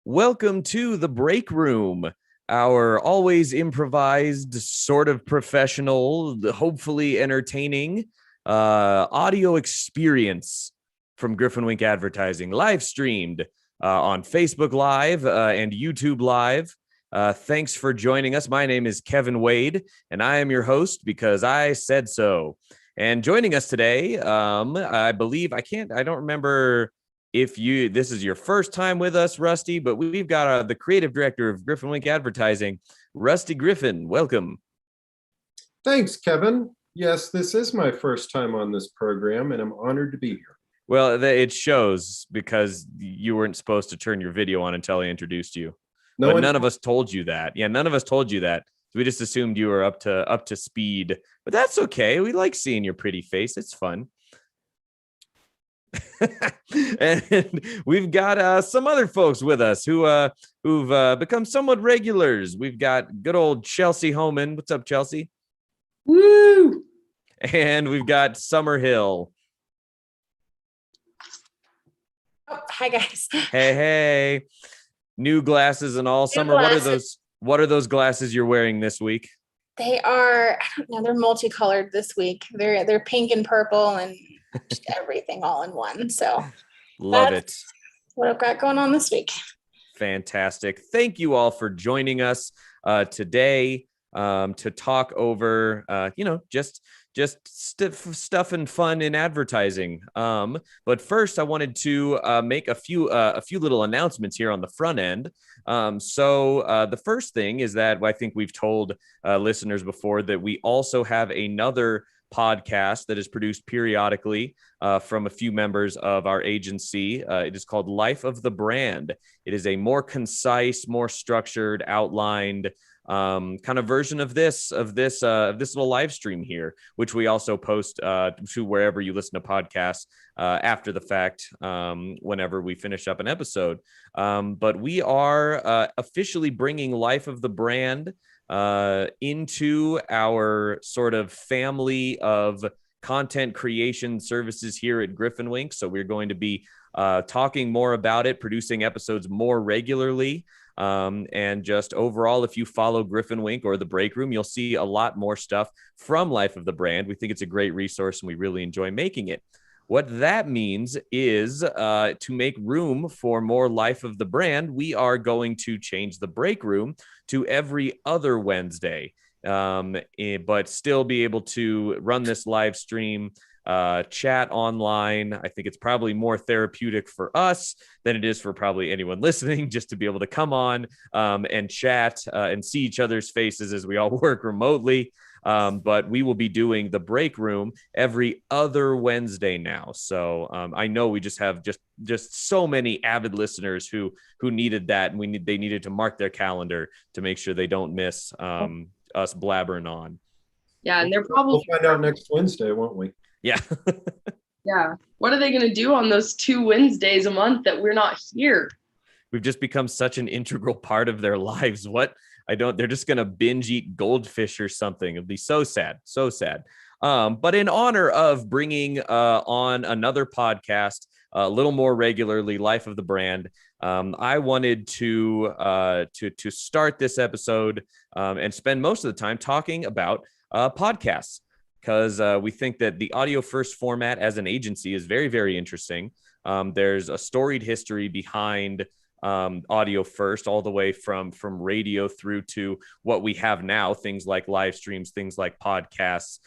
Welcome to the break room, our always improvised, sort of professional, hopefully entertaining audio experience from GriffinWink Advertising, live streamed on Facebook Live and YouTube Live. Thanks for joining us. My name is Kevin Wade, and I am your host because I said so. And joining us today, I don't remember if this is your first time with us, Rusty, but we've got the creative director of GriffinWink Advertising, Rusty Griffin. Welcome. Thanks, Kevin. Yes, this is my first time on this program, and I'm honored to be here. Well, it shows because you weren't supposed to turn your video on until I introduced you. But none of us told you that. Yeah, none of us told you that. We just assumed you were up to speed. But that's okay. We like seeing your pretty face. It's fun. And we've got some other folks with us who've become somewhat regulars. We've got good old Chelsea Homan. What's up, Chelsea? Woo! And we've got Summerhill. Oh, hi guys. Hey. New glasses and all. Summer, what are those glasses you're wearing this week? They are, I don't know, they're multicolored this week. They're pink and purple and just everything all in one. So love it. What I've got going on this week. Fantastic. Thank you all for joining us today to talk over just stuff and fun in advertising. But first I wanted to make a few little announcements here on the front end. So the first thing is that I think we've told listeners before that we also have another podcast that is produced periodically from a few members of our agency. It is called Life of the Brand. It is a more concise, more structured, outlined kind of version of this little live stream here, which we also post to wherever you listen to podcasts after the fact, whenever we finish up an episode. But we are officially bringing Life of the Brand into our sort of family of content creation services here at GriffinWink. So we're going to be talking more about it, producing episodes more regularly. And just overall, if you follow GriffinWink or the break room, you'll see a lot more stuff from Life of the Brand. We think it's a great resource and we really enjoy making it. What that means is to make room for more Life of the Brand, we are going to change the break room to every other Wednesday, but still be able to run this live stream, chat online. I think it's probably more therapeutic for us than it is for probably anyone listening, just to be able to come on and chat and see each other's faces as we all work remotely. But we will be doing the break room every other Wednesday now. So I know we just have just so many avid listeners who needed that, and they needed to mark their calendar to make sure they don't miss us blabbering on. Yeah, and they're probably we'll find out next Wednesday, won't we? Yeah. Yeah. What are they going to do on those 2 Wednesdays a month that we're not here? We've just become such an integral part of their lives. They're just going to binge eat goldfish or something. It'll be so sad, so sad. But in honor of bringing on another podcast a little more regularly, Life of the Brand, I wanted to start this episode and spend most of the time talking about podcasts, because we think that the audio first format as an agency is very, very interesting. There's a storied history behind audio first, all the way from radio through to what we have now, things like live streams, things like podcasts,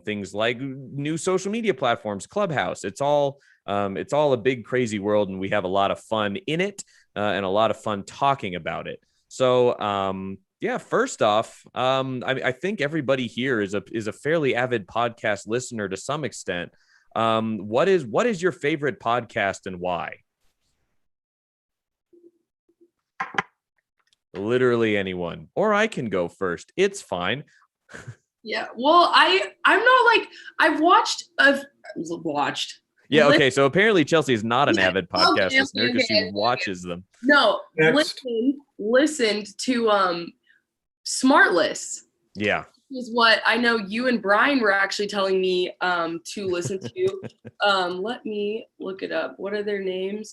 things like new social media platforms, Clubhouse. It's all a big, crazy world, and we have a lot of fun in it and a lot of fun talking about it. So yeah, first off, I think everybody here is a fairly avid podcast listener to some extent. What is your favorite podcast and why? Literally anyone, or I can go first. It's fine. Yeah. Well, I'm not like I've watched. Yeah. Okay. So apparently Chelsea is not an avid podcast listener because she watches them. No. Listened to Smartless. Yeah. Is what I know you and Brian were actually telling me to listen to. Let me look it up. What are their names?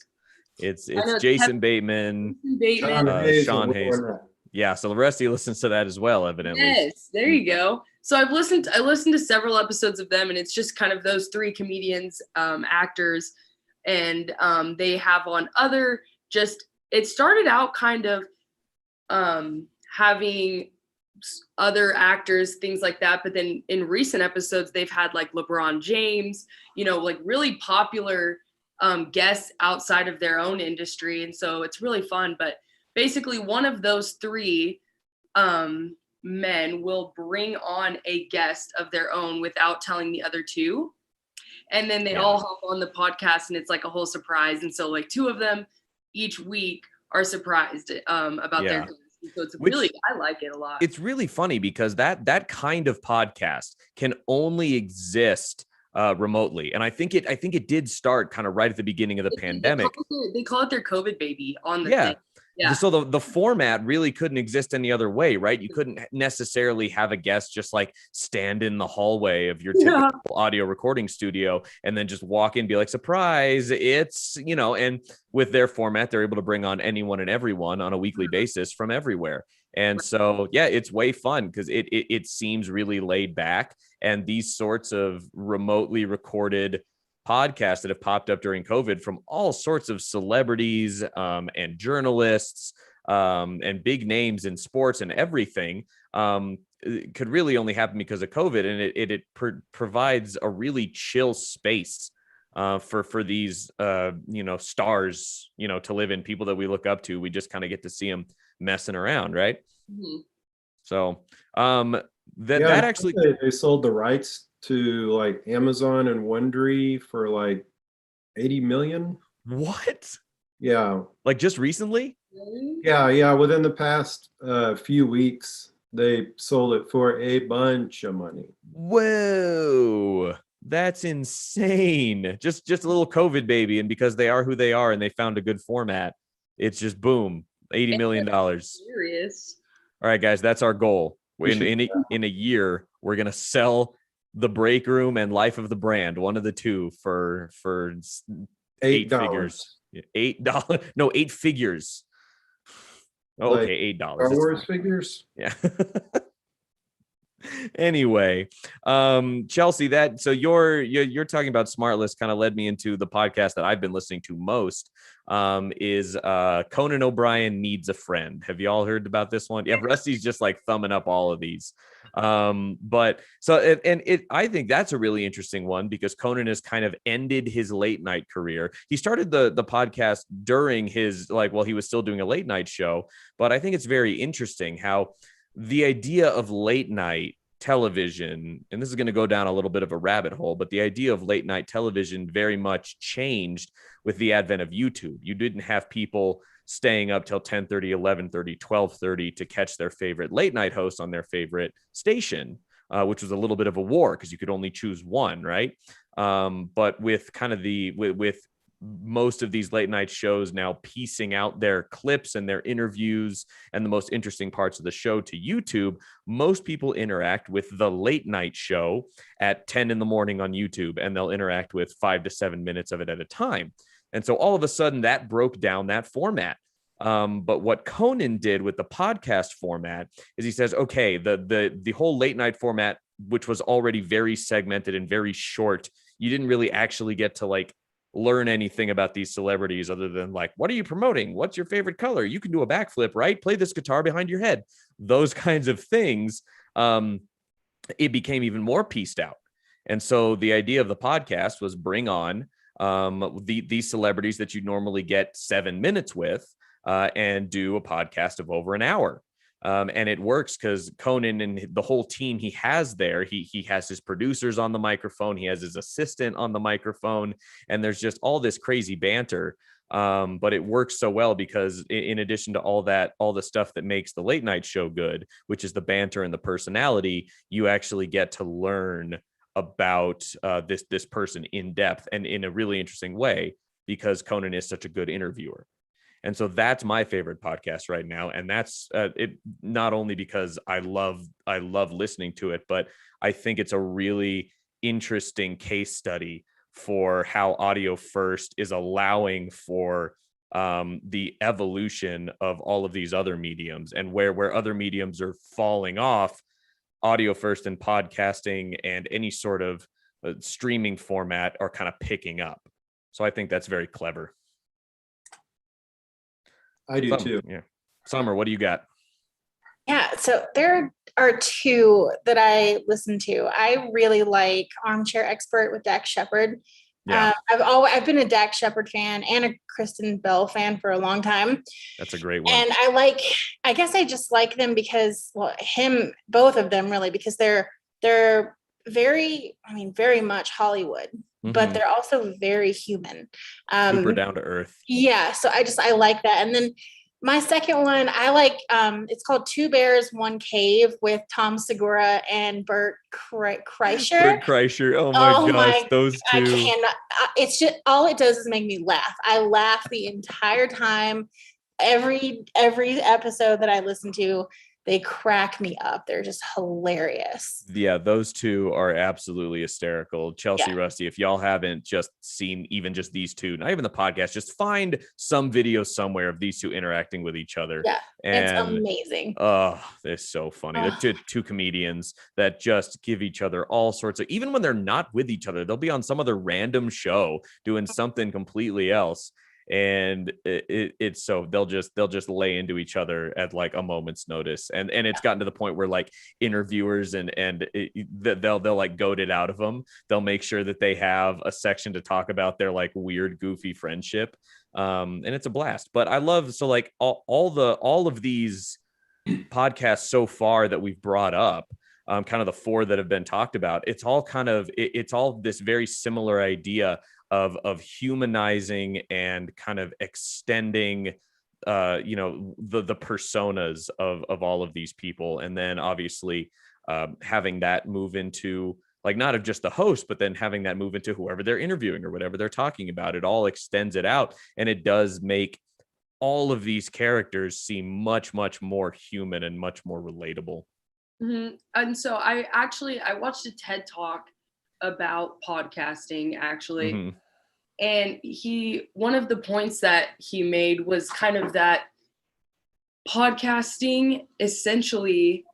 It's I know Jason Bateman, Kevin Bateman. Sean Hayes and Sean Will Hayes. Arnett. Yeah, so Rusty listens to that as well, evidently. Yes, there you go. So I listened to several episodes of them, and it's just kind of those three comedians, actors, and they have on other just. It started out kind of having other actors, things like that, but then in recent episodes they've had like LeBron James, like really popular guests outside of their own industry, and so it's really fun. But basically, one of those three men will bring on a guest of their own without telling the other two. And then they all hop on the podcast, and it's like a whole surprise. And so like two of them each week are surprised about their guests. And so it's really, I like it a lot. It's really funny because that kind of podcast can only exist remotely. And I think it did start kind of right at the beginning of the pandemic. They call it their COVID baby on the thing. Yeah. So the format really couldn't exist any other way, right? You couldn't necessarily have a guest just like stand in the hallway of your typical audio recording studio and then just walk in and be like, surprise, it's, and with their format, they're able to bring on anyone and everyone on a weekly basis from everywhere. And so, yeah, it's way fun because it seems really laid back. And these sorts of remotely recorded podcasts that have popped up during COVID from all sorts of celebrities and journalists and big names in sports and everything it could really only happen because of COVID. And it provides a really chill space for these, stars, to live in, people that we look up to. We just kind of get to see them messing around. Right. Mm-hmm. So that actually, they sold the rights to like Amazon and Wondery for like 80 million. What? Yeah. Like just recently? Yeah. Within the past few weeks, they sold it for a bunch of money. Whoa. That's insane. Just a little COVID baby. And because they are who they are and they found a good format, it's just boom, $80 million. Serious. All right, guys, that's our goal. In a year, we're going to sell The Break Room and Life of the Brand, one of the two, for $8 figures. $8. No, 8 figures. Oh, like okay, $8. Star Wars figures. Yeah. Anyway, Chelsea, so you're talking about SmartList kind of led me into the podcast that I've been listening to most. Is Conan O'Brien Needs a Friend. Have you all heard about this one? Yeah, Rusty's just like thumbing up all of these. But so I think that's a really interesting one because Conan has kind of ended his late night career. He started the podcast during his while he was still doing a late night show, but I think it's very interesting how the idea of late night television, and this is going to go down a little bit of a rabbit hole, but the idea of late night television very much changed with the advent of YouTube. You didn't have people staying up till 10:30, 11:30, 12:30 to catch their favorite late night host on their favorite station, which was a little bit of a war because you could only choose one, right? But with kind of with most of these late night shows now piecing out their clips and their interviews and the most interesting parts of the show to YouTube, most people interact with the late night show at 10 in the morning on YouTube, and they'll interact with 5 to 7 minutes of it at a time. And so all of a sudden that broke down that format. But what Conan did with the podcast format is he says, okay, the whole late night format, which was already very segmented and very short, you didn't really actually get to learn anything about these celebrities other than what are you promoting? What's your favorite color? You can do a backflip, right? Play this guitar behind your head. Those kinds of things. It became even more pieced out. And so the idea of the podcast was bring on these celebrities that you normally get 7 minutes with and do a podcast of over an hour. And it works because Conan and the whole team he has there, he has his producers on the microphone, he has his assistant on the microphone, and there's just all this crazy banter. But it works so well because in addition to all the stuff that makes the late night show good, which is the banter and the personality, you actually get to learn about this person in depth and in a really interesting way because Conan is such a good interviewer. And so that's my favorite podcast right now. And that's it, not only because I love listening to it, but I think it's a really interesting case study for how Audio First is allowing for the evolution of all of these other mediums, and where other mediums are falling off, audio first and podcasting and any sort of streaming format are kind of picking up. So I think that's very clever. I do too. Yeah. Summer, what do you got? Yeah, so there are two that I listen to. I really like Armchair Expert with Dax Shepard. Yeah, I've been a Dax Shepard fan and a Kristen Bell fan for a long time. that's a great one. And I guess I just like them because, well, both of them really, because they're very much Hollywood, but they're also very human. Super down to earth. Yeah, so I like that. And then my second one, I like, it's called Two Bears, One Cave with Tom Segura and Bert Kreischer. Bert Kreischer. Oh my gosh, those two. I cannot, it's just, all it does is make me laugh. I laugh the entire time. Every episode that I listen to, they crack me up. They're just hilarious. Yeah, those two are absolutely hysterical. Chelsea, Rusty, if y'all haven't just seen even just these two, not even the podcast, just find some video somewhere of these two interacting with each other. Yeah, and it's amazing. Oh, it's so funny. They're two comedians that just give each other all sorts of, even when they're not with each other, they'll be on some other random show doing something completely else. And it's so they'll just lay into each other at like a moment's notice, and it's gotten to the point where like interviewers they'll like goad it out of them. They'll make sure that they have a section to talk about their like weird goofy friendship, and it's a blast. But I love, so like all of these podcasts so far that we've brought up, kind of the four that have been talked about, it's all kind of it's all this very similar idea of humanizing and kind of extending the personas of all of these people, and then obviously having that move into like not of just the host, but then having that move into whoever they're interviewing or whatever they're talking about. It all extends it out, and it does make all of these characters seem much more human and much more relatable. And so I watched a TED Talk about podcasting actually. And one of the points that he made was kind of that podcasting essentially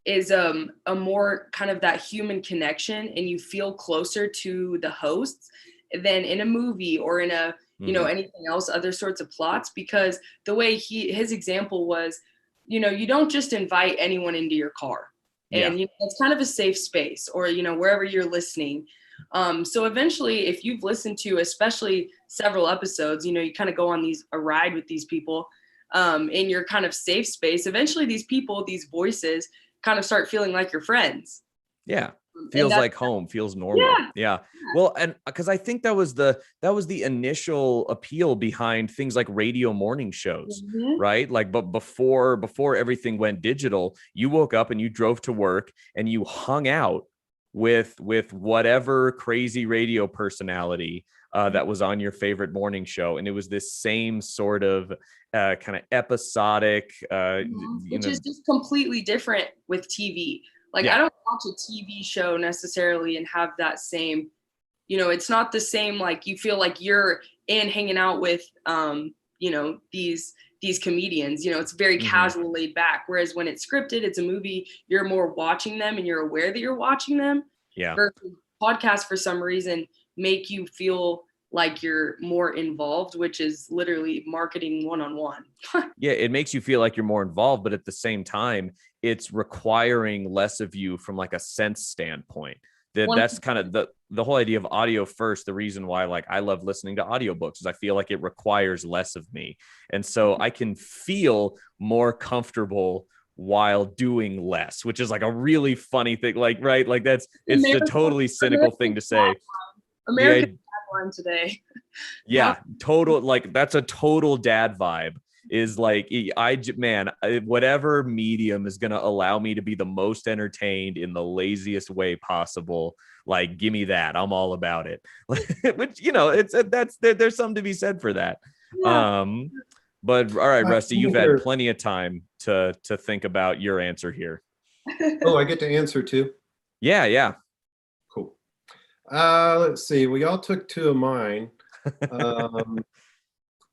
is a more kind of that human connection, and you feel closer to the hosts than in a movie or in a anything else, other sorts of plots, because the way his example was, you don't just invite anyone into your car. And it's kind of a safe space, or wherever you're listening. So eventually, if you've listened to especially several episodes, you kind of go on a ride with these people in your kind of safe space. Eventually, these people, these voices, kind of start feeling like your friends. Yeah. Feels like home, feels normal. Yeah. Well, and because I think that was the initial appeal behind things like radio morning shows, right? Like, but before everything went digital, you woke up and you drove to work and you hung out with whatever crazy radio personality that was on your favorite morning show, and it was this same sort of kind of episodic, which is just completely different with TV. Like, I don't watch a TV show necessarily and have that same, it's not the same, like you feel like you're hanging out with, these comedians, it's very casual, laid back. Whereas when it's scripted, it's a movie, you're more watching them and you're aware that you're watching them. Yeah. Versus podcasts, for some reason, make you feel like you're more involved, which is literally marketing one-on-one. Yeah, it makes you feel like you're more involved, but at the same time, it's requiring less of you from like a sense standpoint. That's kind of the whole idea of audio first. The reason why like I love listening to audiobooks is I feel like it requires less of me. And so I can feel more comfortable while doing less, which is like a really funny thing. Like, right. Like it's a totally cynical thing to say. American tagline today. Yeah, total. Like that's a total dad vibe. Is like whatever medium is going to allow me to be the most entertained in the laziest way possible. Like, give me that. I'm all about it. Which, there's something to be said for that. Yeah. But all right, Rusty, you've had plenty of time to think about your answer here. Oh, I get to answer too? Yeah. Cool. Let's see. We all took two of mine.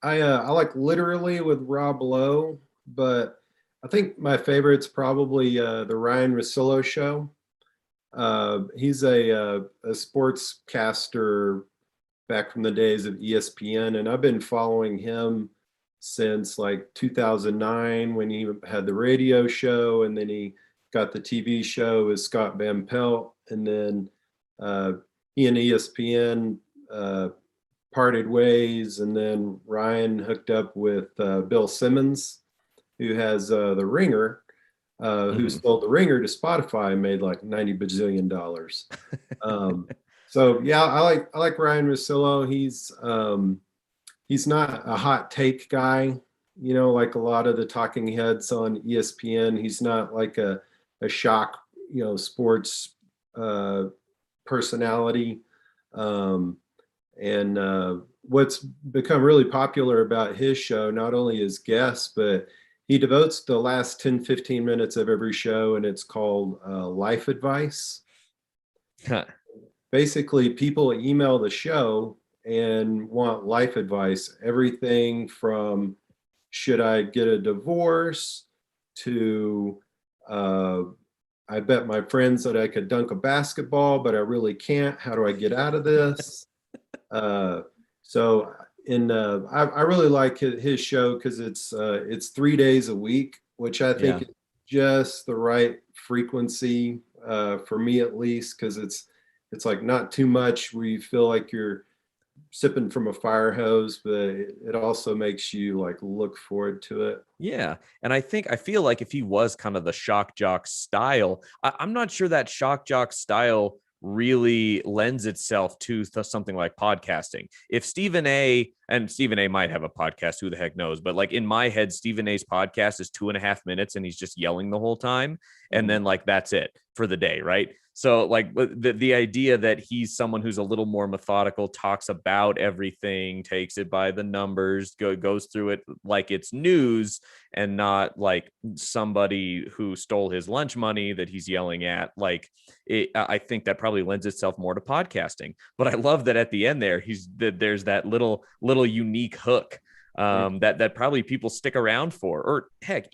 I like Literally with Rob Lowe, but I think my favorite's probably the Ryan Russillo show. He's a sportscaster back from the days of ESPN, and I've been following him since like 2009 when he had the radio show, and then he got the TV show with Scott Van Pelt, and then he and ESPN parted ways, and then Ryan hooked up with Bill Simmons, who has The Ringer, who sold The Ringer to Spotify and made like $90 bajillion. So yeah, I like Ryan Russillo. He's not a hot take guy, like a lot of the talking heads on ESPN. He's not like a shock, sports personality. And what's become really popular about his show, not only his guests, but he devotes the last 10, 15 minutes of every show, and it's called Life Advice. Basically, people email the show and want life advice, everything from should I get a divorce to I bet my friends that I could dunk a basketball, but I really can't. How do I get out of this? So I really like his show because it's 3 days a week, which I think is just the right frequency for me at least, because it's like not too much where you feel like you're sipping from a fire hose, but it also makes you like look forward to it. Yeah. And I feel like if he was kind of the shock jock style, I'm not sure that shock jock style really lends itself to something like podcasting. If Stephen A, and Stephen A might have a podcast, who the heck knows, but like in my head, Stephen A's podcast is 2.5 minutes and he's just yelling the whole time. And then like, that's it for the day. Right. So like the idea that he's someone who's a little more methodical, talks about everything, takes it by the numbers, goes through it like it's news, and not like somebody who stole his lunch money that he's yelling at. Like I think that probably lends itself more to podcasting. But I love that at the end there's that little unique hook that probably people stick around for, or heck,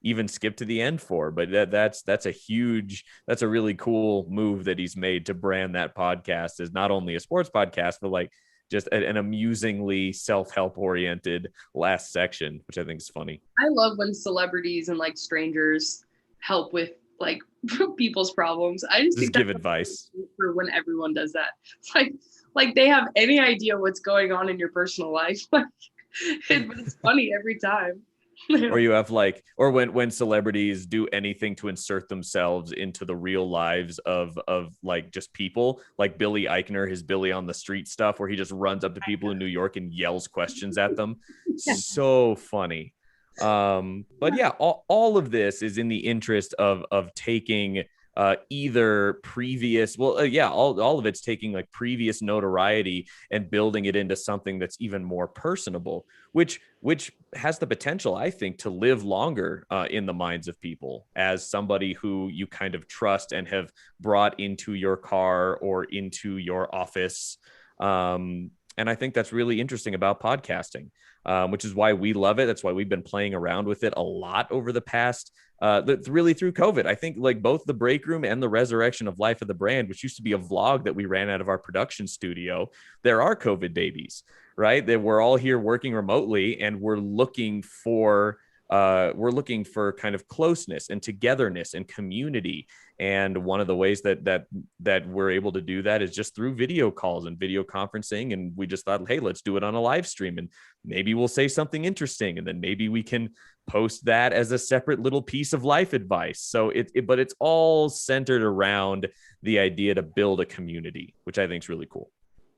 even skip to the end for. But that's a really cool move that he's made to brand that podcast as not only a sports podcast, but like just an amusingly self-help oriented last section, which I think is funny. I love when celebrities and like strangers help with like people's problems. I just give advice for when everyone does that. Like they have any idea what's going on in your personal life. But it's funny every time. Or you have like, or when celebrities do anything to insert themselves into the real lives of like just people, like Billy Eichner, his Billy on the Street stuff, where he just runs up to people in New York and yells questions at them. So funny. But yeah, all of this is in the interest of taking either previous, all of it's taking like previous notoriety and building it into something that's even more personable, which has the potential, I think, to live longer in the minds of people as somebody who you kind of trust and have brought into your car or into your office. And I think that's really interesting about podcasting, which is why we love it. That's why we've been playing around with it a lot over the past, really through COVID. I think like both the Break Room and the resurrection of Life of the Brand, which used to be a vlog that we ran out of our production studio, there are COVID babies, right? That we're all here working remotely, and we're looking for kind of closeness and togetherness and community. And one of the ways that we're able to do that is just through video calls and video conferencing. And we just thought, hey, let's do it on a live stream, and maybe we'll say something interesting, and then maybe we can post that as a separate little piece of life advice. So but it's all centered around the idea to build a community, which I think is really cool.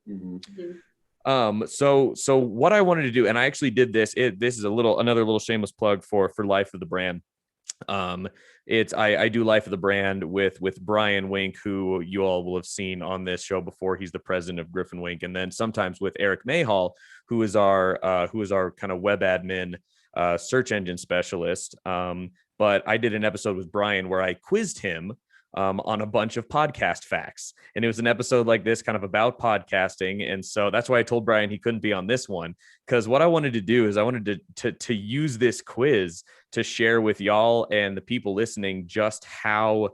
Mm-hmm. So what I wanted to do, and I actually did this, this is another little shameless plug for Life of the Brand. I do Life of the Brand with Brian Wink, who you all will have seen on this show before. He's the president of GriffinWink, and then sometimes with Eric Mayhall, who is our kind of web admin, search engine specialist. But I did an episode with Brian where I quizzed him on a bunch of podcast facts. And it was an episode like this, kind of about podcasting. And so that's why I told Brian he couldn't be on this one, because what I wanted to do is I wanted to use this quiz to share with y'all and the people listening just how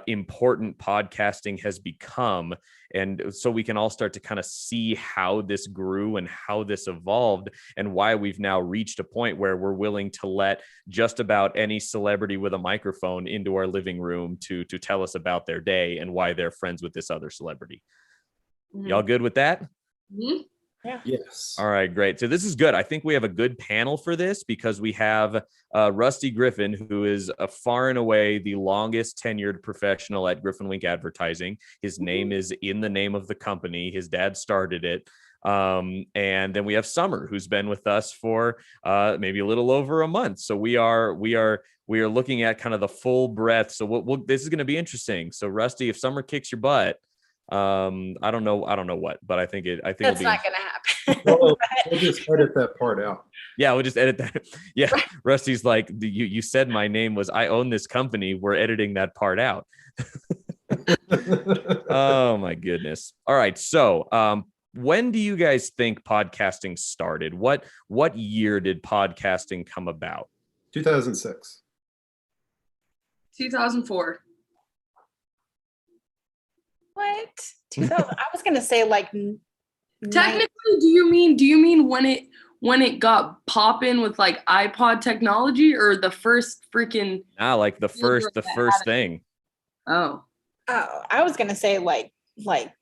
important podcasting has become. And so we can all start to kind of see how this grew and how this evolved and why we've now reached a point where we're willing to let just about any celebrity with a microphone into our living room to tell us about their day and why they're friends with this other celebrity. Y'all good with that? Mm-hmm. Yeah. Yes. All right, great. So this is good. I think we have a good panel for this because we have Rusty Griffin, who is far and away the longest tenured professional at GriffinWink Advertising. His name is in the name of the company. His dad started it. And then we have Summer, who's been with us for maybe a little over a month. So we are looking at kind of the full breadth. So this is going to be interesting. So Rusty, if Summer kicks your butt, I don't know what, but I think That's not going to happen. We'll just edit that part out. Yeah, we'll just edit that. Yeah, Rusty's like, you said my name was, I own this company. We're editing that part out. Oh my goodness. All right. So, when do you guys think podcasting started? What year did podcasting come about? 2006. 2004. What? 2000? I was going to say like. Technically, do you mean when it got popping with like iPod technology, or the first freaking like the first thing? Oh, I was going to say like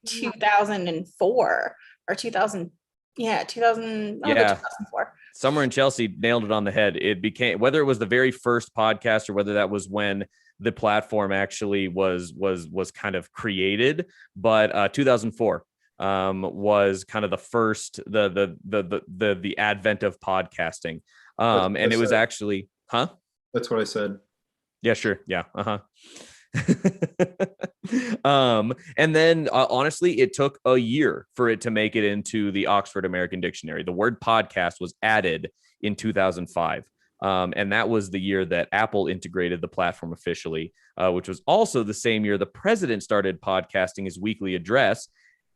2004 or 2000. Yeah, 2000. Oh, Yeah. 2004. Summer and Chelsea nailed it on the head. It became, whether it was the very first podcast or whether that was when the platform actually was kind of created, but 2004 was kind of the first, the advent of podcasting. And it was actually, That's what I said. Yeah, sure. Yeah. And then honestly, it took a year for it to make it into the Oxford American Dictionary. The word podcast was added in 2005. And that was the year that Apple integrated the platform officially, which was also the same year the president started podcasting his weekly address,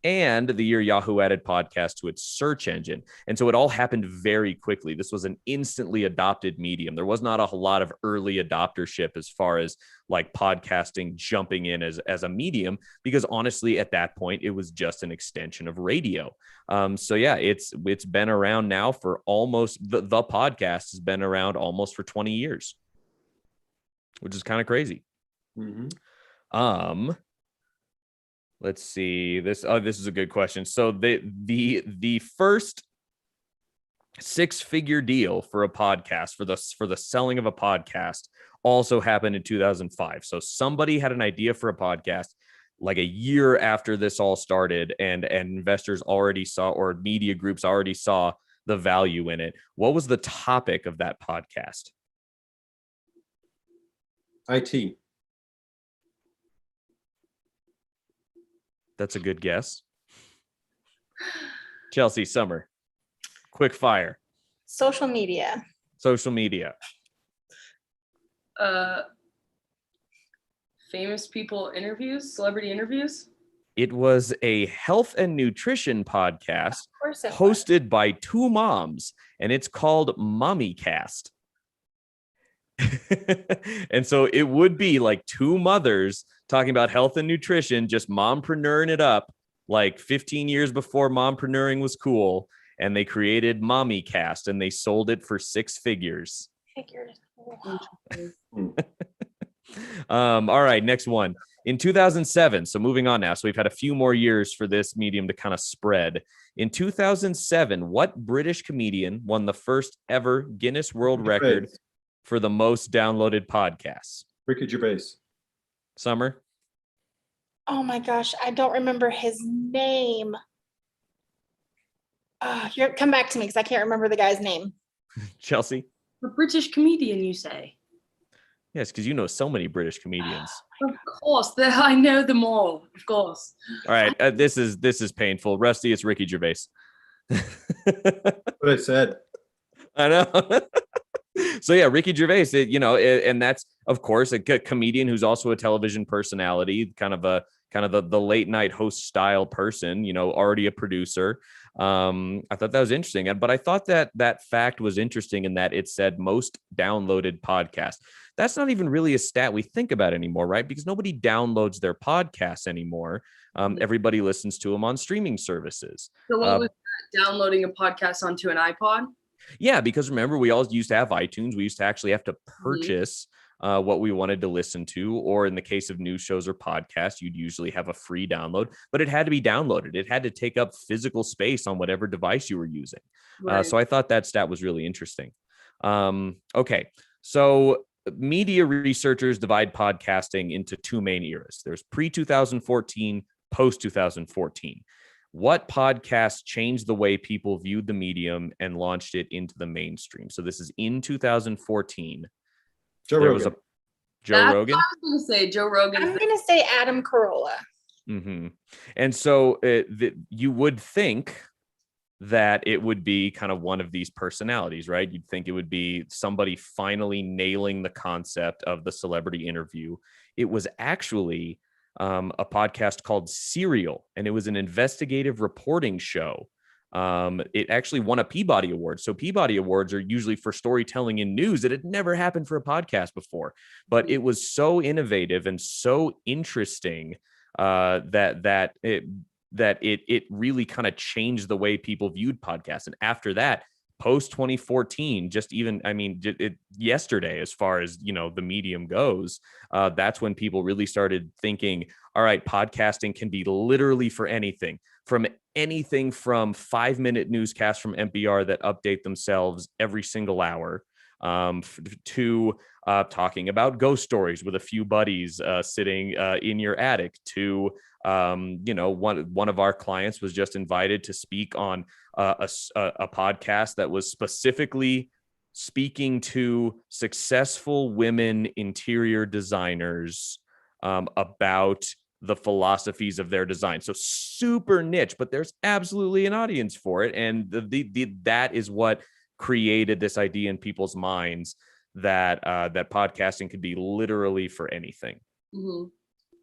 and the year Yahoo added podcast to its search engine. And so it all happened very quickly. This was an instantly adopted medium. There was not a lot of early adoptership as far as like podcasting jumping in as a medium, because honestly, at that point, it was just an extension of radio. So yeah, it's been around now for almost, the podcast has been around almost for 20 years, which is kind of crazy. Mm-hmm. Let's see this. Oh, this is a good question. So the first 6-figure deal for a podcast, for the selling of a podcast, also happened in 2005. So somebody had an idea for a podcast like a year after this all started, and investors already saw, or media groups already saw the value in it. What was the topic of that podcast? IT. That's a good guess. Chelsea, Summer, quick fire. Social media. Social media. Famous people interviews, celebrity interviews. It was a health and nutrition podcast hosted by two moms, and it's called MommyCast. And so it would be like two mothers talking about health and nutrition, just mompreneuring it up like 15 years before mompreneuring was cool. And they created MommyCast and they sold it for 6 figures. All right, next one. In 2007, so moving on now. So we've had a few more years for this medium to kind of spread. In 2007, what British comedian won the first ever Guinness World Record for the most downloaded podcasts? Ricky Gervais. Summer? Oh my gosh, I don't remember his name. Come back to me because I can't remember the guy's name. Chelsea? A British comedian, you say? Yes, because you know so many British comedians. Of course, I know them all. Of course. All right, this is painful. Rusty, it's Ricky Gervais. What I said. I know. So yeah, Ricky Gervais, and that's of course a comedian who's also a television personality, kind of the late night host style person, already a producer. I thought that was interesting, but I thought that fact was interesting in that it said most downloaded podcast. That's not even really a stat we think about anymore, right? Because nobody downloads their podcasts anymore. Everybody listens to them on streaming services. So what was that, downloading a podcast onto an iPod? Yeah, because remember, we all used to have iTunes. We used to actually have to purchase what we wanted to listen to, or in the case of news shows or podcasts, you'd usually have a free download, but it had to be downloaded. It had to take up physical space on whatever device you were using. Right. So I thought that stat was really interesting. Okay, so media researchers divide podcasting into two main eras. There's pre-2014, post-2014. What podcast changed the way people viewed the medium and launched it into the mainstream? So this is in 2014. Joe There Rogan. was a Joe That's Rogan. what I was gonna say. Joe Rogan. I'm gonna say Adam Carolla. And so you would think that it would be kind of one of these personalities, right? You'd think it would be somebody finally nailing the concept of the celebrity interview. It was actually a podcast called Serial, and it was an investigative reporting show. It actually won a Peabody Award. So Peabody Awards are usually for storytelling in news. It had never happened for a podcast before, but it was so innovative and so interesting that it really kind of changed the way people viewed podcasts. And after that, post 2014, yesterday, as far as the medium goes, that's when people really started thinking, all right, podcasting can be literally for anything from 5-minute newscasts from NPR that update themselves every single hour, to talking about ghost stories with a few buddies sitting in your attic, to one of our clients was just invited to speak on a podcast that was specifically speaking to successful women interior designers about the philosophies of their design. So super niche, but there's absolutely an audience for it. And that is what created this idea in people's minds that podcasting could be literally for anything. Mm-hmm.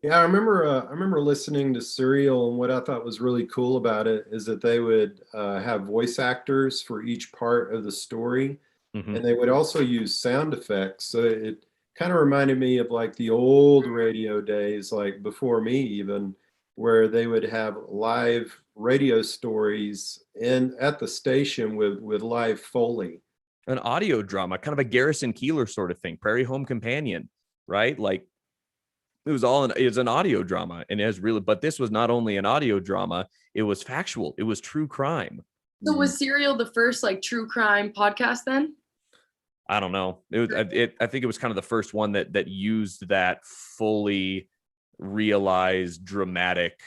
Yeah, I remember listening to Serial, and what I thought was really cool about it is that they would have voice actors for each part of the story, and they would also use sound effects. So it kind of reminded me of like the old radio days, like before me even, where they would have live radio stories at the station with live Foley. An audio drama, kind of a Garrison Keillor sort of thing, Prairie Home Companion, right? Like it was an audio drama, and but this was not only an audio drama, it was factual. It was true crime. So was Serial the first like true crime podcast then? I don't know. I think it was kind of the first one that used that fully realized dramatic,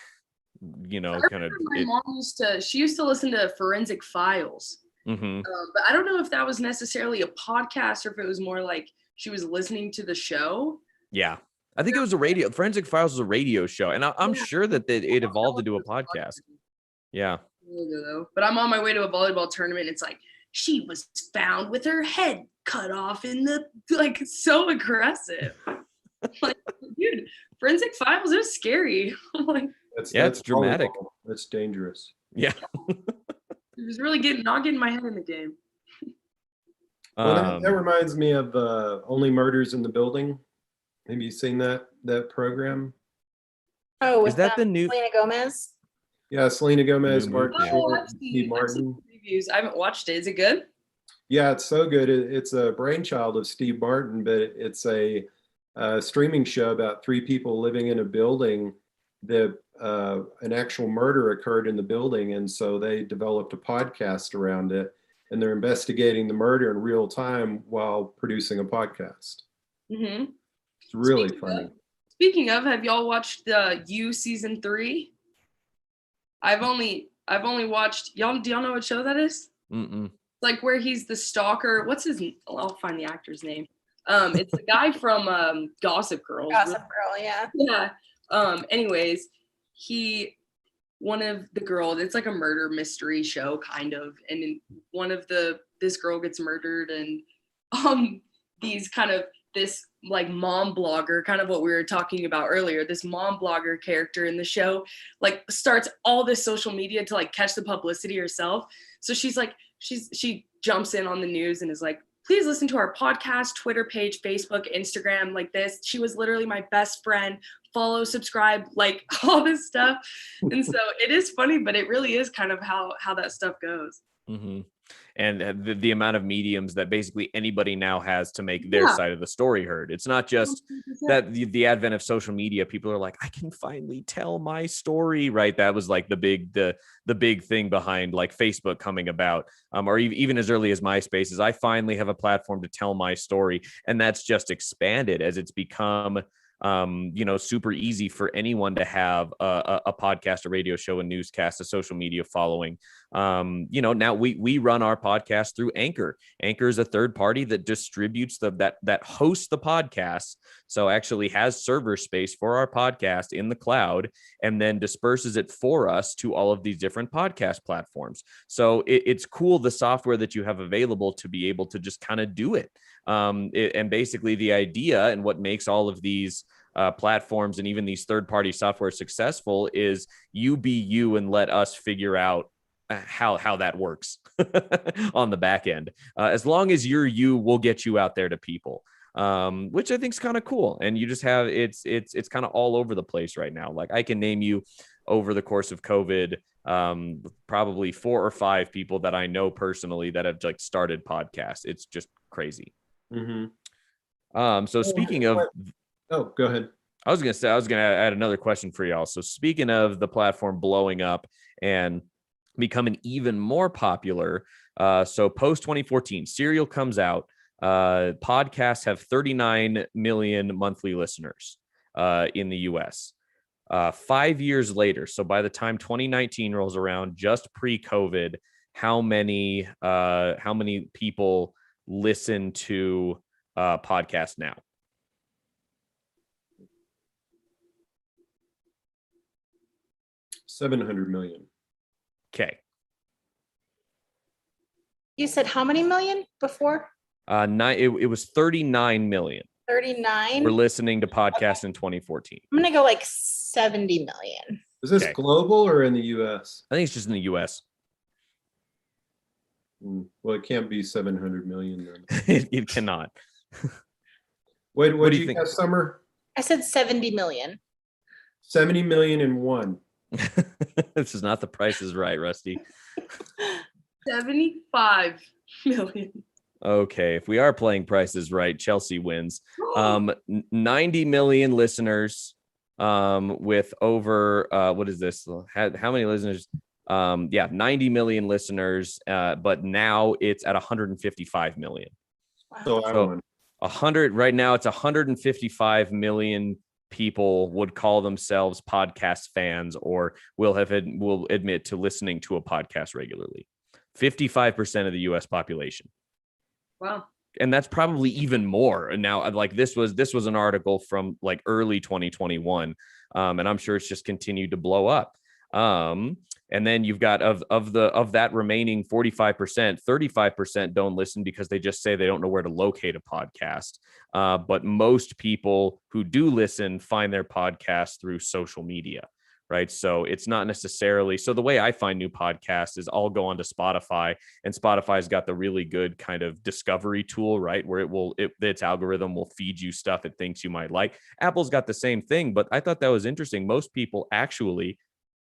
kind of. My mom used to listen to Forensic Files, but I don't know if that was necessarily a podcast or if it was more like she was listening to the show. Yeah, I think it was a radio. Forensic Files was a radio show, and I'm sure that it evolved into a podcast. Yeah. But I'm on my way to a volleyball tournament. It's like, she was found with her head cut off in the, like, so aggressive. Like, dude, Forensic Files, it was scary. Like, it's dramatic. Volleyball. That's dangerous. Yeah. It was really not getting my head in the game. Well, that reminds me of Only Murders in the Building. Have you seen that program? Oh, is that the new Selena Gomez? Yeah, Selena Gomez, Martin Oh, Short, Steve Martin. Reviews. I haven't watched it. Is it good? Yeah, it's so good. It's a brainchild of Steve Martin, but it's a streaming show about three people living in a building that an actual murder occurred in the building, and so they developed a podcast around it, and they're investigating the murder in real time while producing a podcast. Mm-hmm. It's really funny. Speaking of, have y'all watched the You season 3? I've only watched. Do y'all know what show that is? Mm-mm. Like where he's the stalker. What's his? I'll find the actor's name. It's the guy from Gossip Girl. Gossip Girl, yeah. Yeah. Anyways, one of the girls. It's like a murder mystery show, kind of. And this girl gets murdered, and these kind of this like mom blogger, kind of what we were talking about earlier, this mom blogger character in the show, like starts all this social media to like catch the publicity herself. So she's like, she jumps in on the news and is like, please listen to our podcast, Twitter page, Facebook, Instagram, like this. She was literally my best friend. Follow, subscribe, like all this stuff. And so it is funny, but it really is kind of how that stuff goes. Mm-hmm. And the amount of mediums that basically anybody now has to make their side of the story heard. It's not just 100%. that the advent of social media, people are like, I can finally tell my story, right? That was like the big thing behind like Facebook coming about, or even as early as MySpace, is I finally have a platform to tell my story. And that's just expanded as it's become super easy for anyone to have a podcast, a radio show, a newscast, a social media following. Now we run our podcast through Anchor. Anchor is a third party that distributes that hosts the podcast. So actually has server space for our podcast in the cloud and then disperses it for us to all of these different podcast platforms. So it's cool, the software that you have available to be able to just kind of do it. And basically the idea and what makes all of these platforms and even these third-party software successful is you be you and let us figure out how that works on the back end. As long as you're you, we'll get you out there to people, which I think is kind of cool. And you just have it's kind of all over the place right now. Like I can name you over the course of COVID, probably 4 or 5 people that I know personally that have like started podcasts. It's just crazy. Mm-hmm. So speaking of, go ahead. I was going to add another question for y'all. So speaking of the platform blowing up and becoming even more popular. So post 2014, Serial comes out. Podcasts have 39 million monthly listeners in the US. 5 years later, so by the time 2019 rolls around, just pre-COVID, how many people listen to podcasts now? $700 million. Okay. You said how many million before? It was 39 million. 39. We're listening to podcasts in 2014. I'm gonna go like 70 million. Is this global or in the US? I think it's just in the US. Well, it can't be 700 million then. It cannot. What do you think? have, Summer? I said 70 million. 70 million and one. This is not The Price is Right, Rusty. 75 million. Okay, if we are playing Price is Right, Chelsea wins. 90 million listeners, with over what is this? How many listeners? 90 million listeners, but now it's at 155 million. So I won. 100 right now, it's 155 million people would call themselves podcast fans or will admit to listening to a podcast regularly. 55% of the US population. Wow. And that's probably even more. And now, like, this was an article from like early 2021. And I'm sure it's just continued to blow up. And then you've got of that remaining 45%, 35% don't listen because they just say they don't know where to locate a podcast. But most people who do listen find their podcast through social media, right? So it's not necessarily. So the way I find new podcasts is I'll go onto Spotify, and Spotify's got the really good kind of discovery tool, right? Where its algorithm will feed you stuff it thinks you might like. Apple's got the same thing, but I thought that was interesting. Most people actually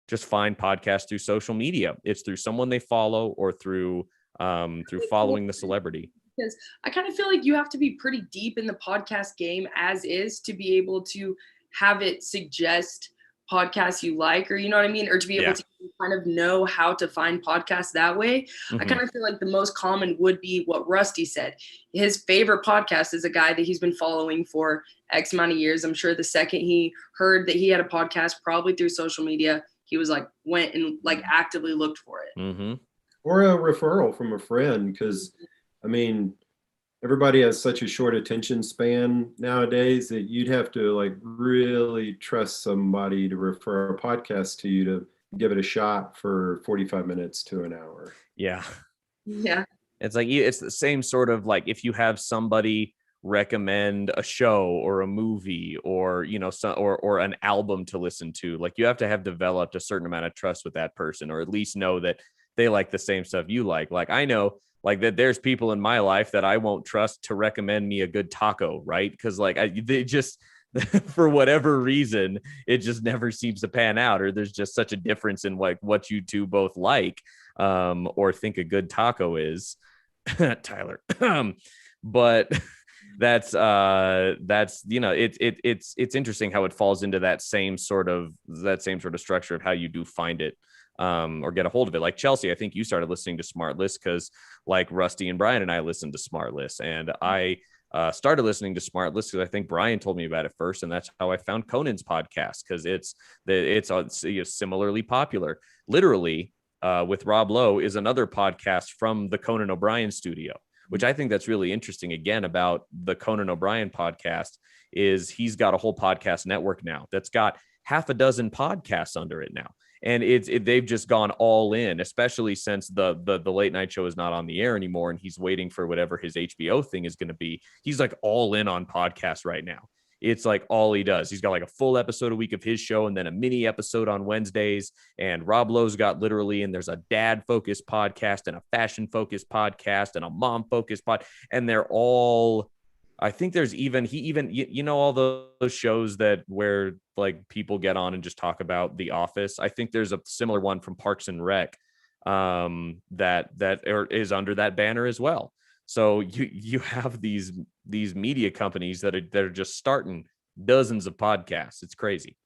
just find podcasts through social media. It's through someone they follow or through following the celebrity. Because I kind of feel like you have to be pretty deep in the podcast game as is to be able to have it suggest podcasts you like, or you know what I mean, or to be able to kind of know how to find podcasts that way. I kind of feel like the most common would be what Rusty said. His favorite podcast is a guy that he's been following for X amount of years. I'm sure the second he heard that he had a podcast, probably through social media, he was like, went and like actively looked for it. Or a referral from a friend, because I mean, everybody has such a short attention span nowadays that you'd have to like really trust somebody to refer a podcast to you to give it a shot for 45 minutes to an hour. Yeah. Yeah. It's like it's the same sort of like if you have somebody recommend a show or a movie or or an album to listen to, like you have to have developed a certain amount of trust with that person, or at least know that they like the same stuff you like. Like I know like that there's people in my life that I won't trust to recommend me a good taco, right? Because like they just for whatever reason it just never seems to pan out, or there's just such a difference in like what you two both like or think a good taco is. Tyler. But that's it's interesting how it falls into that same sort of structure of how you do find it or get a hold of it. Like Chelsea, I think you started listening to Smartlist because like Rusty and Brian and I listened to Smartlist, and I started listening to Smartlist because I think Brian told me about it first, and that's how I found Conan's podcast, because it's similarly popular. Literally, with Rob Lowe is another podcast from the Conan O'Brien studio, which I think that's really interesting. Again, about the Conan O'Brien podcast is he's got a whole podcast network now that's got half a dozen podcasts under it now. And they've just gone all in, especially since the late night show is not on the air anymore, and he's waiting for whatever his HBO thing is going to be. He's like all in on podcasts right now. It's like all he does. He's got like a full episode a week of his show and then a mini episode on Wednesdays. And Rob Lowe's got literally, and there's a dad focused podcast and a fashion focused podcast and a mom focused pod. And they're all, I think there's even, all those shows that where like people get on and just talk about The Office. I think there's a similar one from Parks and Rec that is under that banner as well. So you have these media companies that are just starting dozens of podcasts. It's crazy.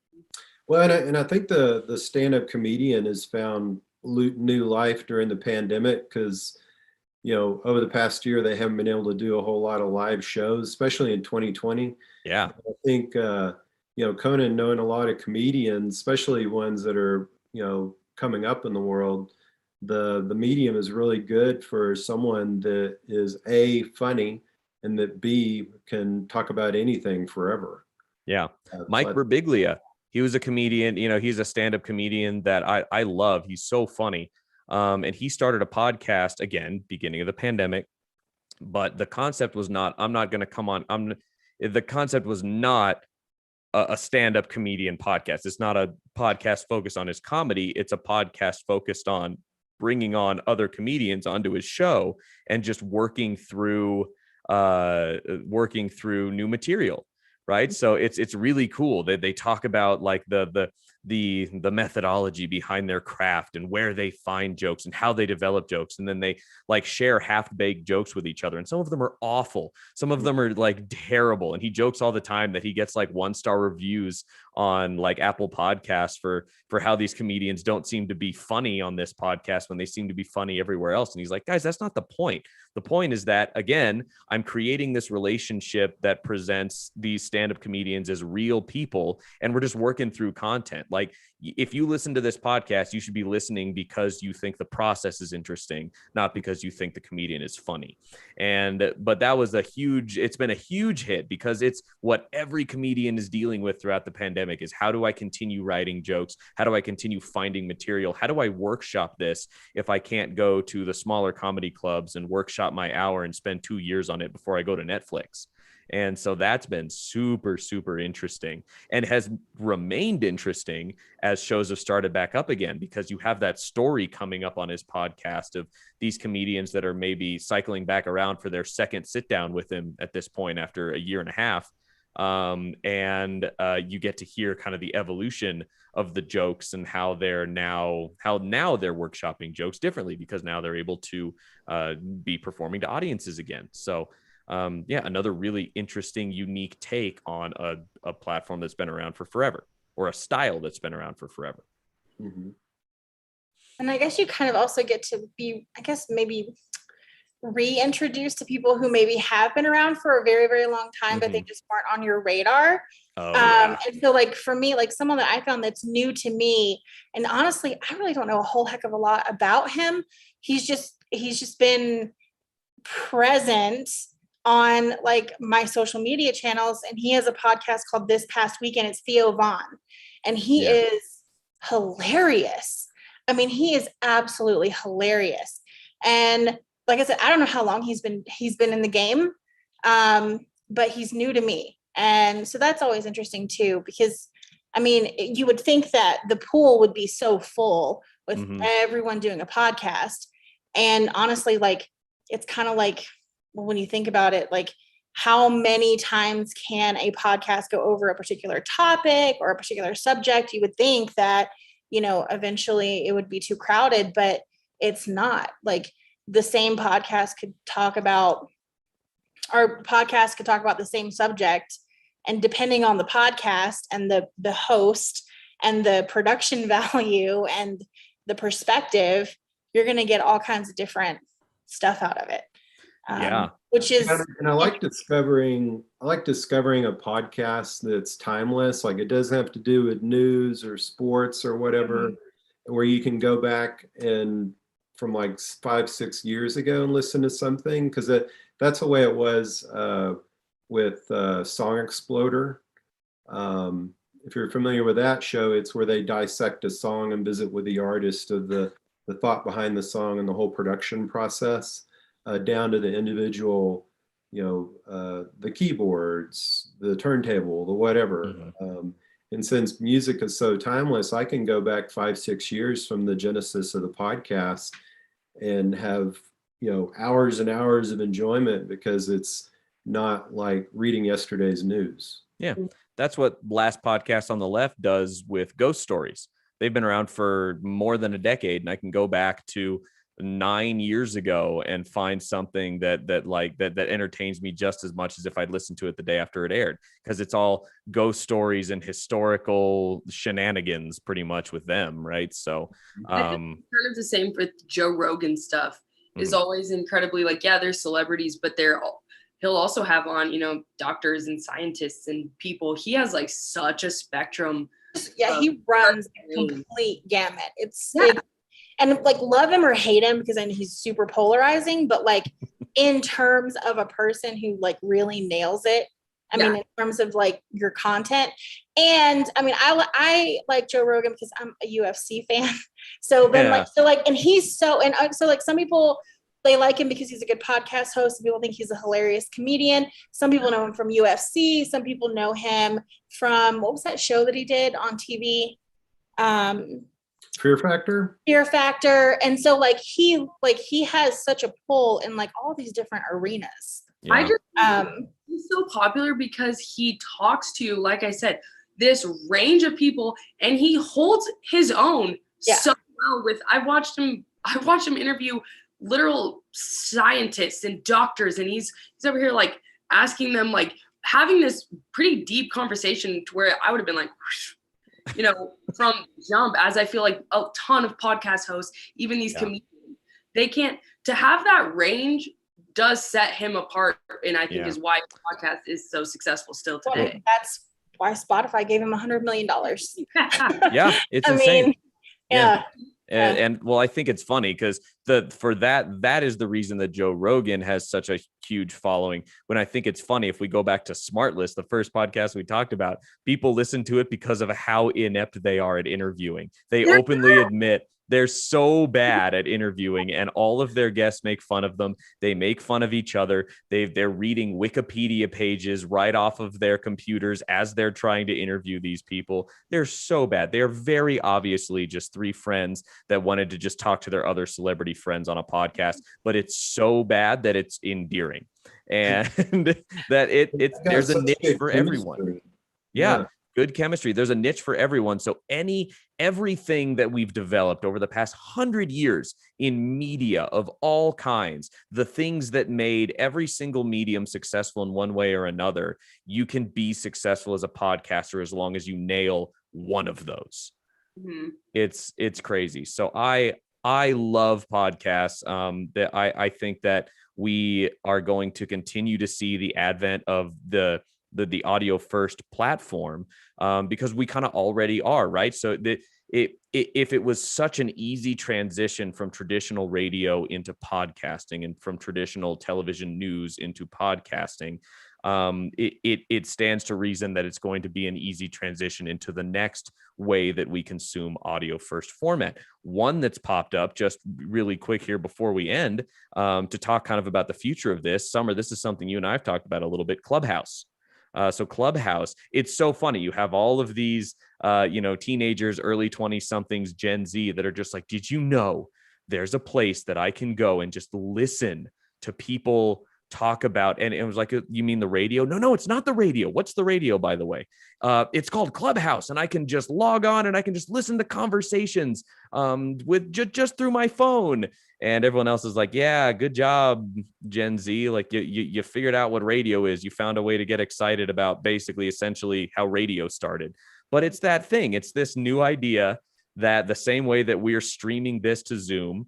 Well, and I think the stand-up comedian has found new life during the pandemic, because over the past year they haven't been able to do a whole lot of live shows, especially in 2020. Yeah, I think Conan, knowing a lot of comedians, especially ones that are coming up in the world, the medium is really good for someone that is A, funny, and that B, can talk about anything forever. Yeah. Mike Birbiglia, he was a comedian, he's a stand-up comedian that I love. He's so funny. And he started a podcast, again, beginning of the pandemic, but the concept was not, the concept was not a stand-up comedian podcast. It's not a podcast focused on his comedy. It's a podcast focused on bringing on other comedians onto his show and just working through new material. Right. So it's really cool that they talk about like the methodology behind their craft and where they find jokes and how they develop jokes. And then they like share half-baked jokes with each other. And some of them are awful. Some of them are like terrible. And he jokes all the time that he gets like 1-star reviews on like Apple Podcasts for how these comedians don't seem to be funny on this podcast when they seem to be funny everywhere else. And he's like, guys, that's not the point. The point is that, again, I'm creating this relationship that presents these stand-up comedians as real people, and we're just working through content. Like, if you listen to this podcast, you should be listening because you think the process is interesting, not because you think the comedian is funny. But that was it's been a huge hit because it's what every comedian is dealing with throughout the pandemic is, how do I continue writing jokes? How do I continue finding material? How do I workshop this if I can't go to the smaller comedy clubs and workshop my hour and spend 2 years on it before I go to Netflix? And so that's been super, super interesting and has remained interesting as shows have started back up again, because you have that story coming up on his podcast of these comedians that are maybe cycling back around for their second sit down with him at this point after a year and a half. You get to hear kind of the evolution of the jokes and how now they're workshopping jokes differently, because now they're able to be performing to audiences again. So another really interesting, unique take on a platform that's been around for forever, or a style that's been around for forever. Mm-hmm. And I guess you kind of also get to be, I guess, maybe reintroduced to people who maybe have been around for a very, very long time, but they just weren't on your radar. And so like for me, like someone that I found that's new to me, and honestly, I really don't know a whole heck of a lot about him. He's just been present on like my social media channels, and he has a podcast called This Past Weekend. It's Theo Vaughn, and he is hilarious. I mean, he is absolutely hilarious. And like I said, I don't know how long he's been in the game, but he's new to me. And so that's always interesting too, because I mean, you would think that the pool would be so full with everyone doing a podcast. And honestly, like, it's kind of like, well, when you think about it, like, how many times can a podcast go over a particular topic or a particular subject? You would think that, you know, eventually it would be too crowded, but it's not. Like, the same podcast could talk about, our podcast could talk about the same subject, and depending on the podcast and the host and the production value and the perspective, you're going to get all kinds of different stuff out of it. Which is, and I like discovering a podcast that's timeless. Like, it doesn't have to do with news or sports or whatever, where you can go back and from like 5-6 years ago and listen to something, because that's the way it was with Song Exploder. If you're familiar with that show, it's where they dissect a song and visit with the artist of the thought behind the song and the whole production process, down to the individual, you know, the keyboards, the turntable, the whatever. And since music is so timeless, I can go back 5-6 years from the genesis of the podcast and have, you know, hours and hours of enjoyment, because it's not like reading yesterday's news. Yeah, that's what Last Podcast on the Left does with ghost stories. They've been around for more than a decade, and I can go back to 9 years ago and find something that entertains me just as much as if I'd listened to it the day after it aired, because it's all ghost stories and historical shenanigans pretty much with them, right? So kind of the same with Joe Rogan stuff. Is always incredibly, like, yeah, they're celebrities, but he'll also have on, you know, doctors and scientists and people. He has like such a spectrum. Yeah, he runs a complete gamut. And like, love him or hate him, because I know he's super polarizing, but like, in terms of a person who like really nails it, I mean, in terms of like your content. And I mean, I like Joe Rogan because I'm a UFC fan. So then and he's so like, some people, they like him because he's a good podcast host. Some people think he's a hilarious comedian. Some people know him from UFC. Some people know him from, what was that show that he did on TV? Fear Factor. And so like, he has such a pull in like all these different arenas. He's so popular because he talks to, like I said, this range of people, and he holds his own so well with, I watched him interview literal scientists and doctors, and he's over here like asking them, like having this pretty deep conversation to where I would have been like, you know, from jump, as I feel like a ton of podcast hosts, even these comedians, they can't, to have that range does set him apart, and I think is why his podcast is so successful still today. Well, that's why Spotify gave him $100 million. Yeah, it's insane. Mean, And well, I think it's funny because that is the reason that Joe Rogan has such a huge following. When I think it's funny, if we go back to SmartList, the first podcast we talked about, people listen to it because of how inept they are at interviewing. They openly admit they're so bad at interviewing, and all of their guests make fun of them. They make fun of each other. They're reading Wikipedia pages right off of their computers as they're trying to interview these people. They're so bad. They're very obviously just three friends that wanted to just talk to their other celebrity friends on a podcast, but it's so bad that it's endearing, and that there's a niche for everyone. Yeah. Good chemistry. There's a niche for everyone. So everything that we've developed over the past 100 years in media of all kinds, the things that made every single medium successful in one way or another, you can be successful as a podcaster as long as you nail one of those. It's crazy. So I love podcasts. That I think that we are going to continue to see the advent of the audio first platform, because we kind of already are, right? So if it was such an easy transition from traditional radio into podcasting and from traditional television news into podcasting, it stands to reason that it's going to be an easy transition into the next way that we consume audio first format. One that's popped up just really quick here before we end, to talk kind of about the future of this. Summer, this is something you and I've talked about a little bit. Clubhouse. So Clubhouse, it's so funny. You have all of these, teenagers, early 20 somethings, Gen Z, that are just like, did you know there's a place that I can go and just listen to people talk about? And it was like, you mean the radio? No, it's not the radio. What's the radio, by the way? It's called Clubhouse, and I can just log on and I can just listen to conversations with just through my phone. And everyone else is like, yeah, good job, Gen Z. Like you figured out what radio is. You found a way to get excited about basically essentially how radio started. But it's that thing. It's this new idea that the same way that we're streaming this to Zoom,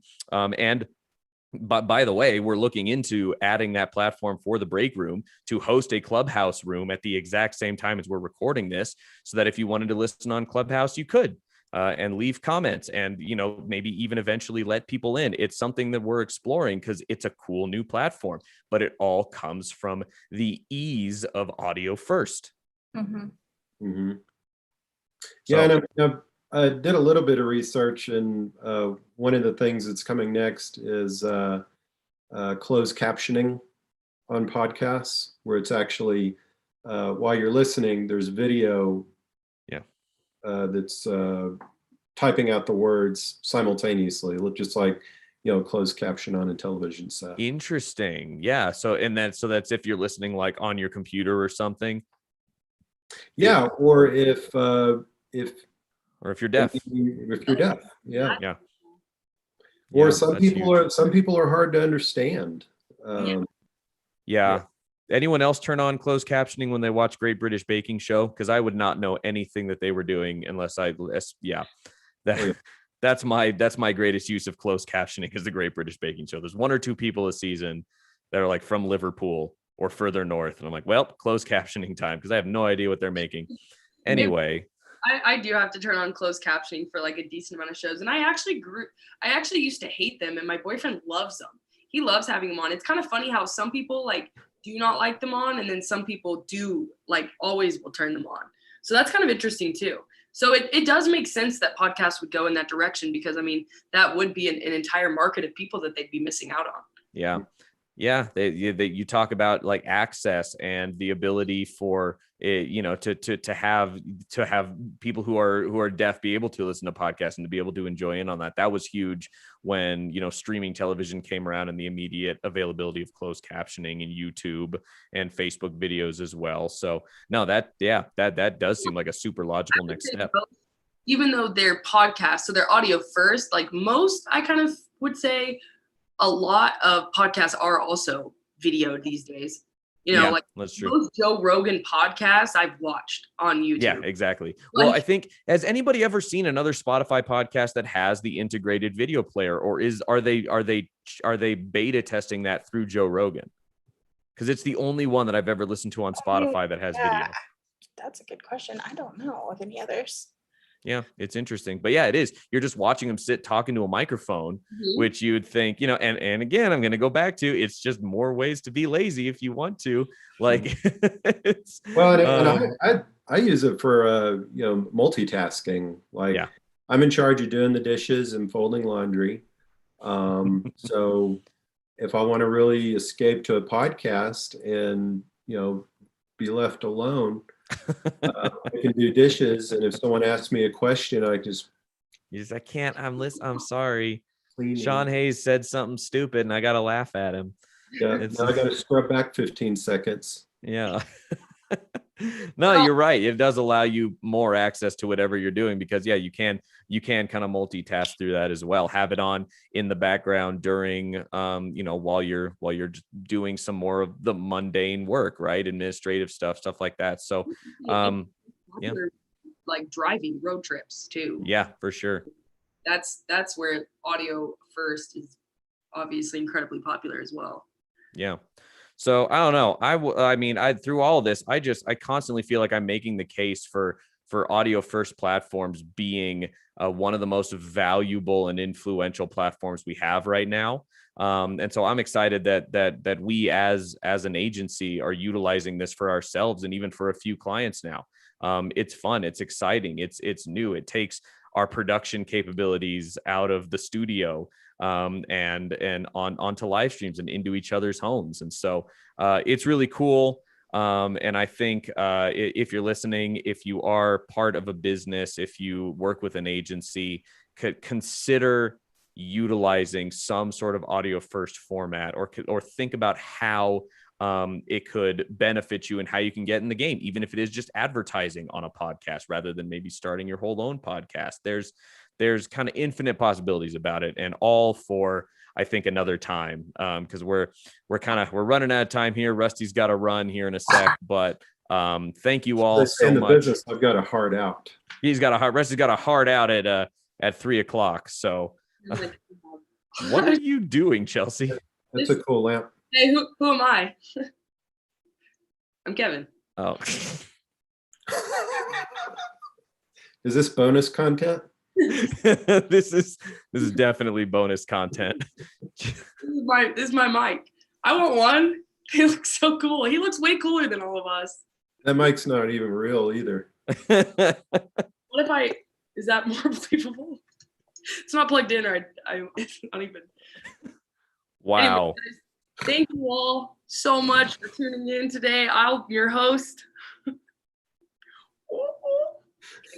but by the way, we're looking into adding that platform for the break room to host a Clubhouse room at the exact same time as we're recording this, so that if you wanted to listen on Clubhouse, you could, and leave comments and, maybe even eventually let people in. It's something that we're exploring because it's a cool new platform, but it all comes from the ease of audio first. Mm-hmm. Mm-hmm. So, Yeah, and I did a little bit of research, and one of the things that's coming next is closed captioning on podcasts, where it's actually while you're listening, there's video. Yeah. That's typing out the words simultaneously, just like closed caption on a television set. Interesting. Yeah. So that's if you're listening like on your computer or something. Yeah, or if or if you're deaf. If you're deaf, yeah. Yeah. Or Yeah, some people are hard to understand. Yeah. Anyone else turn on closed captioning when they watch Great British Baking Show? Because I would not know anything that they were doing unless that's my greatest use of closed captioning is the Great British Baking Show. There's one or two people a season that are like from Liverpool or further north, and I'm like, well, closed captioning time, because I have no idea what they're making. Anyway. I do have to turn on closed captioning for like a decent amount of shows. And I actually used to hate them, and my boyfriend loves them. He loves having them on. It's kind of funny how some people like do not like them on, and then some people do like always will turn them on. So that's kind of interesting too. So it does make sense that podcasts would go in that direction, because I mean, that would be an entire market of people that they'd be missing out on. Yeah. Yeah. You talk about like access and the ability for it, to have people who are deaf be able to listen to podcasts and to be able to enjoy in on that. That was huge when, streaming television came around, and the immediate availability of closed captioning and YouTube and Facebook videos as well. So no, that does seem like a super logical next step. Even though they're podcasts, so they're audio first, like most, I kind of would say a lot of podcasts are also video these days. Like that's true. Those Joe Rogan podcasts I've watched on YouTube. Yeah, exactly. Well, I think, has anybody ever seen another Spotify podcast that has the integrated video player, or are they beta testing that through Joe Rogan? Because it's the only one that I've ever listened to on Spotify that has video. That's a good question. I don't know of any others. Yeah, it's interesting. But yeah, it is. You're just watching them sit talking to a microphone, which you would think, and again, I'm going to go back to, it's just more ways to be lazy if you want to. Like, I use it for, multitasking. Like, I'm in charge of doing the dishes and folding laundry. So if I want to really escape to a podcast and, be left alone, I can do dishes, and if someone asks me a question, I can't. I'm sorry. Cleaning. Sean Hayes said something stupid, and I got to laugh at him. Yeah, now I got to scrub back 15 seconds. Yeah. No, you're right. It does allow you more access to whatever you're doing, because you can kind of multitask through that as well. Have it on in the background during, while you're doing some more of the mundane work, right? Administrative stuff like that. So, like driving road trips too. Yeah, for sure. That's where audio first is obviously incredibly popular as well. Yeah. So I don't know. I through all of this, I constantly feel like I'm making the case for audio first platforms being one of the most valuable and influential platforms we have right now. And so I'm excited that we as an agency are utilizing this for ourselves and even for a few clients now. It's fun, it's exciting, it's new. It takes our production capabilities out of the studio and onto live streams and into each other's homes. And so it's really cool. And I think if you're listening, if you are part of a business, if you work with an agency, could consider utilizing some sort of audio first format, or think about how it could benefit you and how you can get in the game, even if it is just advertising on a podcast rather than maybe starting your whole own podcast. There's kind of infinite possibilities about it, and all for, I think, another time, because we're running out of time here. Rusty's got to run here in a sec, but thank you all so much. Business, I've got a hard out. Rusty's got a hard out at 3:00. So what are you doing, Chelsea? That's a cool lamp. Hey, who am I? I'm Kevin. Oh. Is this bonus content? This is definitely bonus content. This is my mic. I want one. He looks so cool. He looks way cooler than all of us. That mic's not even real either. What if is that more believable? It's not plugged in, or it's not even. Wow. Anyway, thank you all so much for tuning in today. I'll be your host. Okay,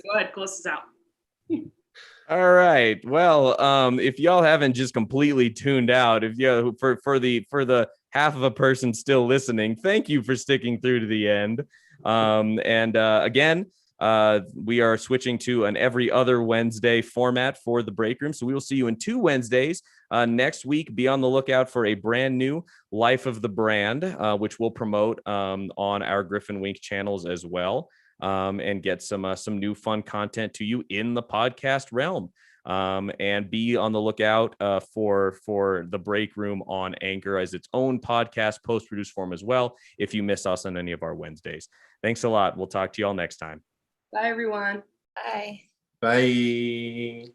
go ahead, close this out. All right. Well, if y'all haven't just completely tuned out, if you for the half of a person still listening, thank you for sticking through to the end. Again, we are switching to an every other Wednesday format for the break room. So we will see you in 2 Wednesdays next week. Be on the lookout for a brand new Life of the Brand, which we'll promote on our GriffinWink channels as well. And get some new fun content to you in the podcast realm. And be on the lookout for the break room on Anchor as its own podcast post-produced form as well, if you miss us on any of our Wednesdays. Thanks a lot. We'll talk to you all next time. Bye, everyone. Bye. Bye.